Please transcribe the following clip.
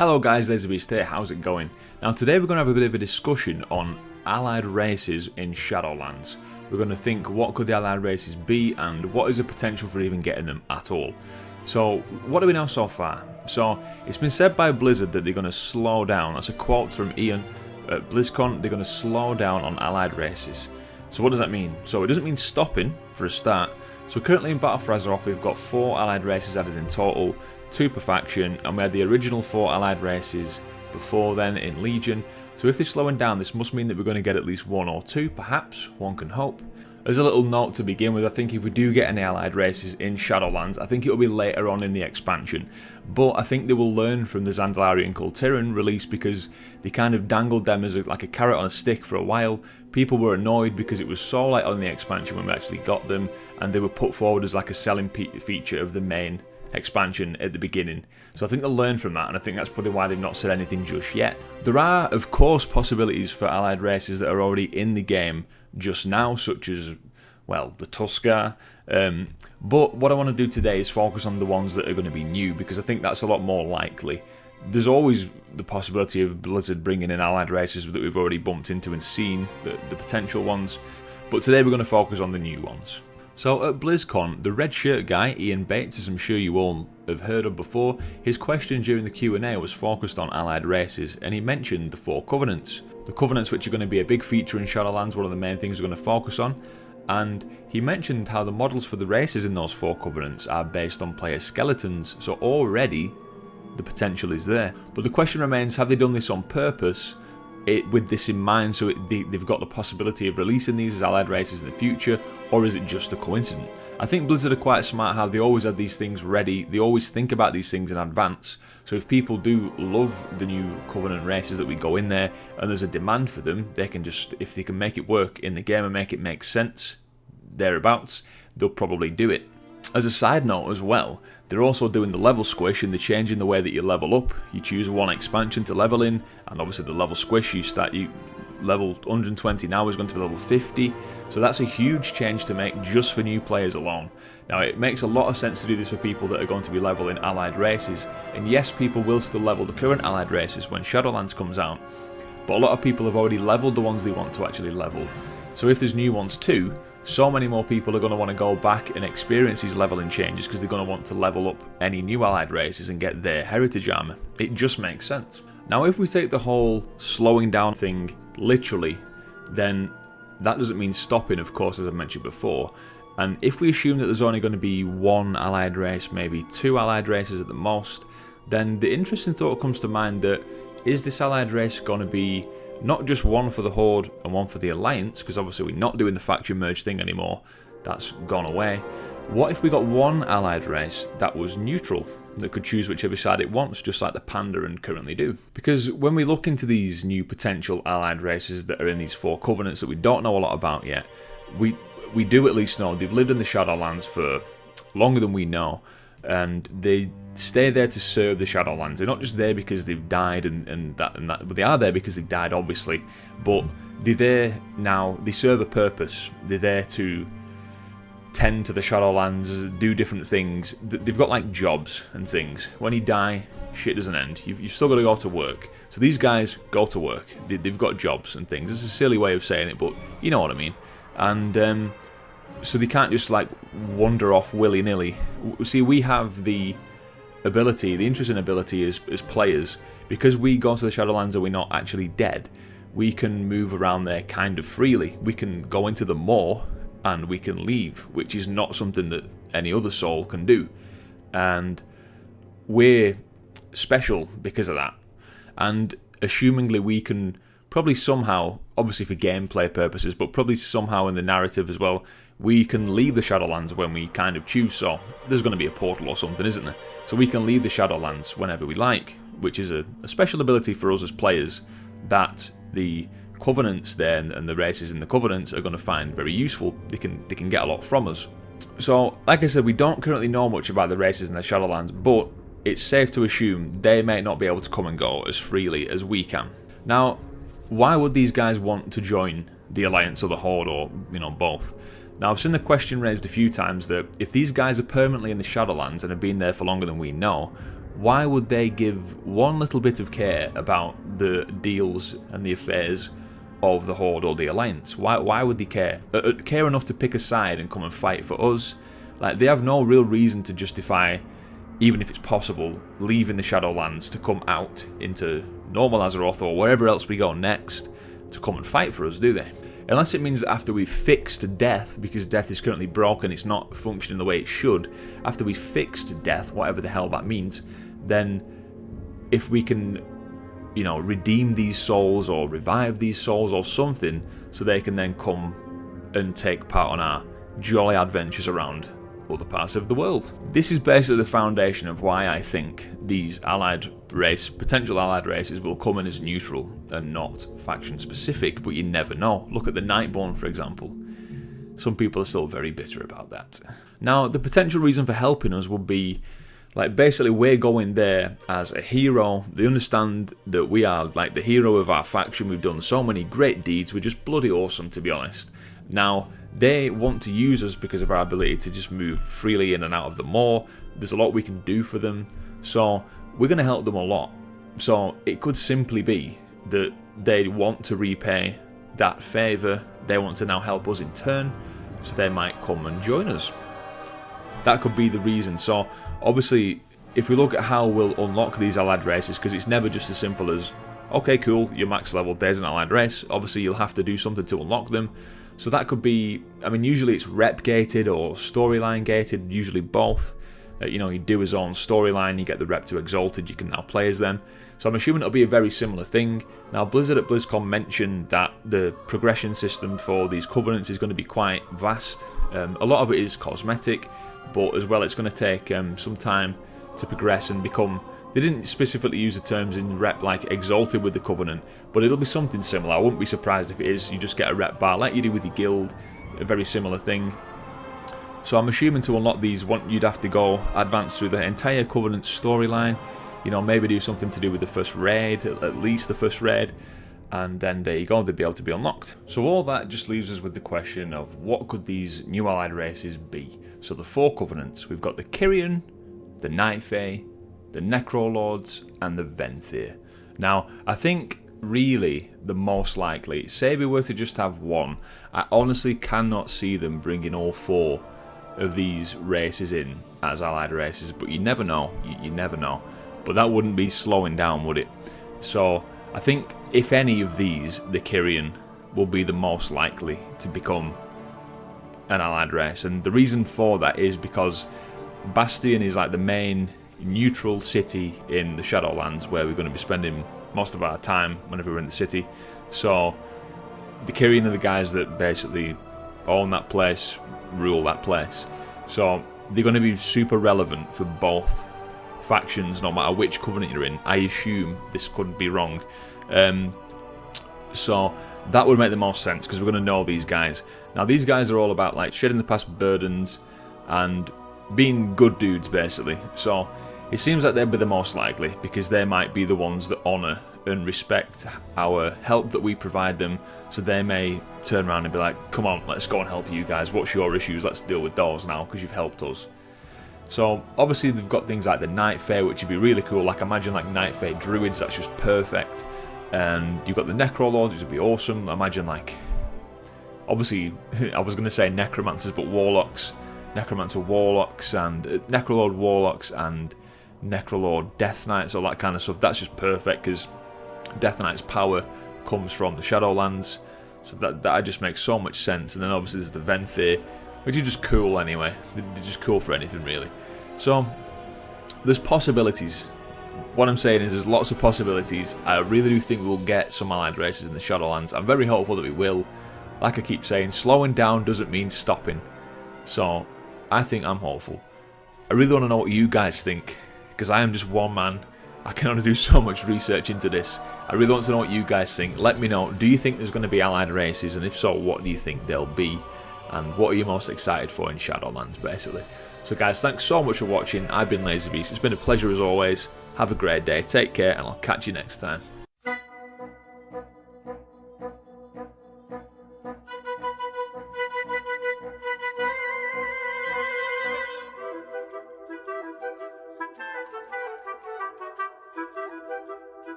Hello guys, Laserbeast here, how's it going? Now today we're going to have a bit of a discussion on allied races in Shadowlands. We're going to think what could the allied races be and what is the potential for even getting them at all. So what do we know so far? So it's been said by Blizzard that they're going to slow down, that's a quote from Ian at BlizzCon, they're going to slow down on allied races. So what does that mean? So it doesn't mean stopping for a start. So currently in Battle for Azeroth we've got 4 allied races added in total, 2 per faction, and we had the original 4 allied races before then in Legion. So if they're slowing down, this must mean that we're going to get at least 1 or 2, perhaps, one can hope. As a little note to begin with, I think if we do get any allied races in Shadowlands, I think it will be later on in the expansion. But I think they will learn from the Zandalarian Cult Tyrann release because they kind of dangled them as like a carrot on a stick for a while. People were annoyed because it was so late on the expansion when we actually got them, and they were put forward as like a selling feature of the main expansion at the beginning. So I think they'll learn from that, and I think that's probably why they've not said anything just yet. There are of course possibilities for allied races that are already in the game just now, such as, well, the Tuskar, but what I want to do today is focus on the ones that are going to be new, because I think that's a lot more likely. There's always the possibility of Blizzard bringing in allied races that we've already bumped into and seen, the potential ones, but today we're going to focus on the new ones. So at BlizzCon, the red shirt guy, Ian Bates, as I'm sure you all have heard of before, his question during the Q&A was focused on allied races, and he mentioned the 4 covenants. The covenants which are going to be a big feature in Shadowlands, one of the main things we're going to focus on, and he mentioned how the models for the races in those 4 covenants are based on player skeletons, so already the potential is there. But the question remains, have they done this on purpose? With this in mind, so they've got the possibility of releasing these as allied races in the future, or is it just a coincidence? I think Blizzard are quite smart how they always have these things ready, they always think about these things in advance, so if people do love the new Covenant races that we go in there, and there's a demand for them, they can just, if they can make it work in the game and make it make sense, thereabouts, they'll probably do it. As a side note as well, they're also doing the level squish and they're changing the way that you level up. You choose one expansion to level in, and obviously the level squish, you level 120 now is going to be level 50, so that's a huge change to make just for new players alone. Now it makes a lot of sense to do this for people that are going to be leveling allied races, and yes, people will still level the current allied races when Shadowlands comes out, but a lot of people have already leveled the ones they want to actually level. So if there's new ones too, so many more people are going to want to go back and experience these leveling changes because they're going to want to level up any new allied races and get their heritage armor. It just makes sense. Now if we take the whole slowing down thing literally, then that doesn't mean stopping, of course, as I mentioned before. And if we assume that there's only going to be 1 allied race, maybe 2 allied races at the most, then the interesting thought comes to mind that, is this allied race going to be not just one for the Horde and one for the Alliance, because obviously we're not doing the faction merge thing anymore, that's gone away. What if we got 1 allied race that was neutral, that could choose whichever side it wants, just like the Pandaren currently do? Because when we look into these new potential allied races that are in these 4 covenants that we don't know a lot about yet, we do at least know they've lived in the Shadowlands for longer than we know, and they stay there to serve the Shadowlands. They're not just there because they've died and that, but they are there because they've died, obviously, but they're there now, they serve a purpose. They're there to tend to the Shadowlands, do different things. They've got like jobs and things. When you die, shit doesn't end. You've still got to go to work. So these guys go to work. They've got jobs and things. It's a silly way of saying it, but you know what I mean. And so they can't just like wander off willy-nilly. See, we have the ability, the interesting ability as players, because we go to the Shadowlands and we're not actually dead, we can move around there kind of freely. We can go into them more and we can leave, which is not something that any other soul can do. And we're special because of that. And assumingly we can probably somehow, obviously for gameplay purposes, but probably somehow in the narrative as well, we can leave the Shadowlands when we kind of choose. So there's going to be a portal or something, isn't there? So we can leave the Shadowlands whenever we like, which is a special ability for us as players that the Covenants there and the races in the Covenants are going to find very useful. They can get a lot from us. So like I said, we don't currently know much about the races in the Shadowlands, but it's safe to assume they may not be able to come and go as freely as we can. Now, why would these guys want to join the Alliance or the Horde, or, you know, both? Now, I've seen the question raised a few times that if these guys are permanently in the Shadowlands and have been there for longer than we know, why would they give one little bit of care about the deals and the affairs of the Horde or the Alliance? Why would they care? Care enough to pick a side and come and fight for us? Like, they have no real reason to justify, even if it's possible, leaving the Shadowlands to come out into normal Azeroth or wherever else we go next to come and fight for us, do they? Unless it means that after we've fixed death, because death is currently broken, it's not functioning the way it should, after we've fixed death, whatever the hell that means, then if we can, you know, redeem these souls or revive these souls or something, so they can then come and take part on our jolly adventures around other parts of the world. This is basically the foundation of why I think these potential allied races will come in as neutral and not faction specific, but you never know. Look at the Nightborn, for example. Some people are still very bitter about that. Now, the potential reason for helping us would be, like, basically we're going there as a hero. They understand that we are like the hero of our faction. We've done so many great deeds. We're just bloody awesome, to be honest. Now, they want to use us because of our ability to just move freely in and out of the maw. There's a lot we can do for them. So we're going to help them a lot. So it could simply be that they want to repay that favour. They want to now help us in turn. So they might come and join us. That could be the reason. So obviously, if we look at how we'll unlock these allied races, because it's never just as simple as, okay, cool, you're max level, there's an allied race. Obviously, you'll have to do something to unlock them. So that could be, I mean, usually it's rep gated or storyline gated, usually both. You know, you do his own storyline, you get the rep to Exalted, you can now play as them. So I'm assuming it'll be a very similar thing. Now, Blizzard at BlizzCon mentioned that the progression system for these covenants is going to be quite vast. A lot of it is cosmetic, but as well it's going to take some time to progress and become... They didn't specifically use the terms in rep like Exalted with the Covenant, but it'll be something similar. I wouldn't be surprised if it is. You just get a rep bar like you do with your guild, a very similar thing. So I'm assuming to unlock these, you'd have to go advance through the entire Covenant storyline. You know, maybe do something to do with the first raid, at least the first raid, and then there you go, they'd be able to be unlocked. So all that just leaves us with the question of what could these new allied races be? So the 4 Covenants, we've got the Kyrian, the Night Fae, the Necrolords, and the Venthyr. Now, I think really the most likely, say we were to just have one, I honestly cannot see them bringing all 4 of these races in as allied races, but you never know, you never know. But that wouldn't be slowing down, would it? So I think if any of these, the Kyrian will be the most likely to become an allied race, and the reason for that is because Bastion is like the main neutral city in the Shadowlands where we're going to be spending most of our time whenever we're in the city. So the Kyrian are the guys that basically own that place, rule that place. So they're going to be super relevant for both factions, no matter which covenant you're in. I assume, this could be wrong. So that would make the most sense because we're going to know these guys. Now these guys are all about like shedding the past burdens and being good dudes basically. So it seems like they'd be the most likely because they might be the ones that honour and respect our help that we provide them. So they may turn around and be like, come on, let's go and help you guys. What's your issues? Let's deal with those now because you've helped us. So obviously they've got things like the Night Fae, which would be really cool. Like imagine like Night Fae druids, that's just perfect. And you've got the Necrolords, which would be awesome. Imagine like, obviously I was going to say necromancers, but warlocks, necromancer warlocks, and Necrolord warlocks, and Necrolord Death Knights, all that kind of stuff. That's just perfect because Death Knight's power comes from the Shadowlands, so that just makes so much sense. And then obviously there's the Venthyr, which are just cool anyway. They're just cool for anything really. So there's possibilities. What I'm saying is there's lots of possibilities. I really do think we'll get some allied races in the Shadowlands. I'm very hopeful that we will. Like I keep saying, slowing down doesn't mean stopping. So I think I'm hopeful. I really want to know what you guys think, because I am just one man. I can only do so much research into this. I really want to know what you guys think. Let me know. Do you think there's going to be allied races? And if so, what do you think they'll be? And what are you most excited for in Shadowlands, basically? So guys, thanks so much for watching. I've been LazyBeast. It's been a pleasure as always. Have a great day. Take care, and I'll catch you next time.